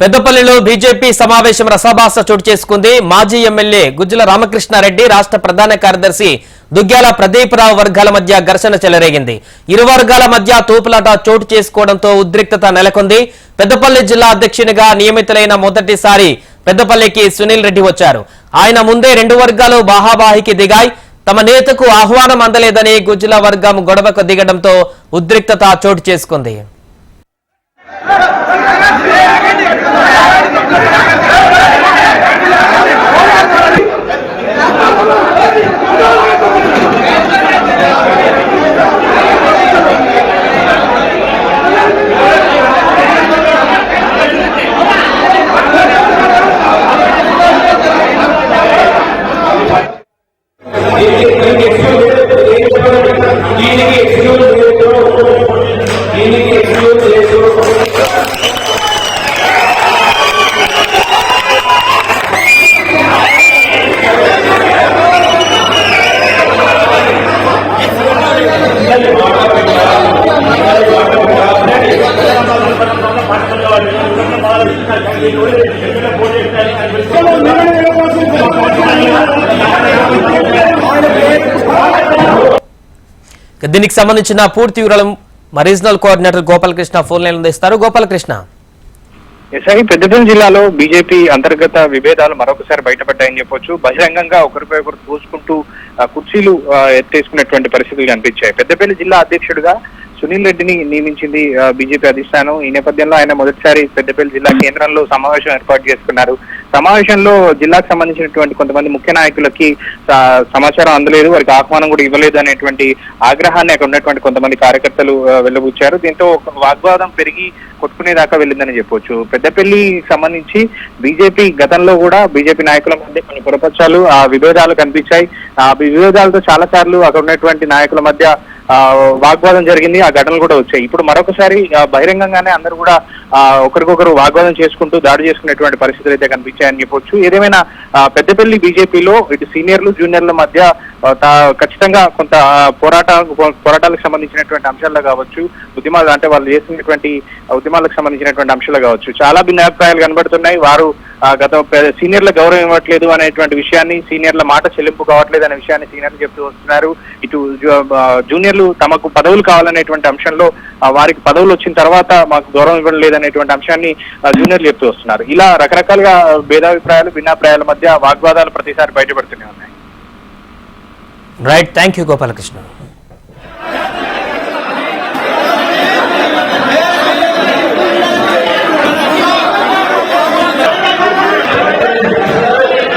పెద్దపల్లిలో బీజేపీ సమావేశం రసాభాస చోటు చేసుకుంది. మాజీ ఎమ్మెల్యే గుజ్జల రామకృష్ణారెడ్డి, రాష్ట్ర ప్రధాన కార్యదర్శి దుగ్గ్యాల ప్రదీపరావు వర్గాల మధ్య ఘర్షణ చెలరేగింది. ఇరు వర్గాల మధ్య తోపులాట చోటు చేసుకోవడంతో ఉద్రిక్తత నెలకొంది. పెద్దపల్లి జిల్లా అధ్యక్షునిగా నియమితులైన మొదటిసారి పెద్దపల్లికి సునీల్ రెడ్డి వచ్చారు. ఆయన ముందే రెండు వర్గాలు బాహాబాహికి దిగాయి. తమ నేతకు ఆహ్వానం అందలేదని గుజ్జల వర్గం గొడవకు దిగడంతో ఉద్రిక్తత చోటు చేసుకుంది. దీనికి సంబంధించిన పూర్తి వివరాలు మా regional coordinator Gopalakrishna phone line అందిస్తారు. గోపాలకృష్ణ, ఎస్ఐ పెద్దపల్లి జిల్లాలో బీజేపీ అంతర్గత విభేదాలు మరొకసారి బయటపడ్డాయని చెప్పొచ్చు. బహిరంగంగా ఒకరిపై ఒకరు తోసుకుంటూ కుర్చీలు ఎత్తేసుకున్నటువంటి పరిస్థితులు కనిపించాయి. పెద్దపల్లి జిల్లా అధ్యక్షుడిగా సునీల్ రెడ్డిని నియమించింది బీజేపీ అధిష్టానం. ఈ నేపథ్యంలో ఆయన మొదటిసారి పెద్దపల్లి జిల్లా కేంద్రంలో సమావేశం ఏర్పాటు చేసుకున్నారు. సమావేశంలో జిల్లాకు సంబంధించినటువంటి కొంతమంది ముఖ్య నాయకులకి సమాచారం అందలేదు, వారికి ఆహ్వానం కూడా ఇవ్వలేదు అనేటువంటి ఆగ్రహాన్ని అక్కడ ఉన్నటువంటి కొంతమంది కార్యకర్తలు వెల్లబుచ్చారు. దీంతో వాగ్వాదం పెరిగి కొట్టుకునేదాకా వెళ్ళిందని చెప్పొచ్చు. పెద్దపల్లికి సంబంధించి బీజేపీ గతంలో కూడా బీజేపీ నాయకుల మధ్య కొన్ని పొరపక్షాలు విభేదాలు కనిపించాయి. ఆ విభేదాలతో చాలా సార్లు అక్కడ ఉన్నటువంటి నాయకుల మధ్య వాగ్వాదం జరిగింది. ఆ ఘటనలు కూడా వచ్చాయి. ఇప్పుడు మరొకసారి బహిరంగంగానే అందరూ కూడా ఒకరికొకరు వాగ్వాదం చేసుకుంటూ దాడి చేసుకునేటువంటి పరిస్థితులు అయితే కనిపించాయని చెప్పొచ్చు. ఏదేమైనా పెద్దపల్లి బీజేపీలో ఇటు సీనియర్లు జూనియర్ల మధ్య ఖచ్చితంగా కొంత పోరాటాలకు సంబంధించినటువంటి అంశాల్లో కావచ్చు, ఉద్యమాలు అంటే వాళ్ళు చేసినటువంటి ఉద్యమాలకు సంబంధించినటువంటి అంశాలు కావచ్చు, చాలా భిన్నాభిప్రాయాలు కనబడుతున్నాయి. వారు గత సీనియర్ల గౌరవం ఇవ్వట్లేదు అనేటువంటి విషయాన్ని, సీనియర్ల మాట చెల్లింపు కావట్లేదు అనే విషయాన్ని సీనియర్లు చెప్తూ వస్తున్నారు. ఇటు జూనియర్లు తమకు పదవులు కావాలనేటువంటి అంశంలో వారికి పదవులు వచ్చిన తర్వాత మాకు గౌరవం ఇవ్వడం లేదనేటువంటి అంశాన్ని జూనియర్లు చెప్తూ వస్తున్నారు. ఇలా రకరకాలుగా భేదాభిప్రాయాలు భిన్నాభిప్రాయాల మధ్య వాగ్వాదాలు ప్రతిసారి బయటపడుతూనే ఉన్నాయి. Right, thank you Gopalakrishna.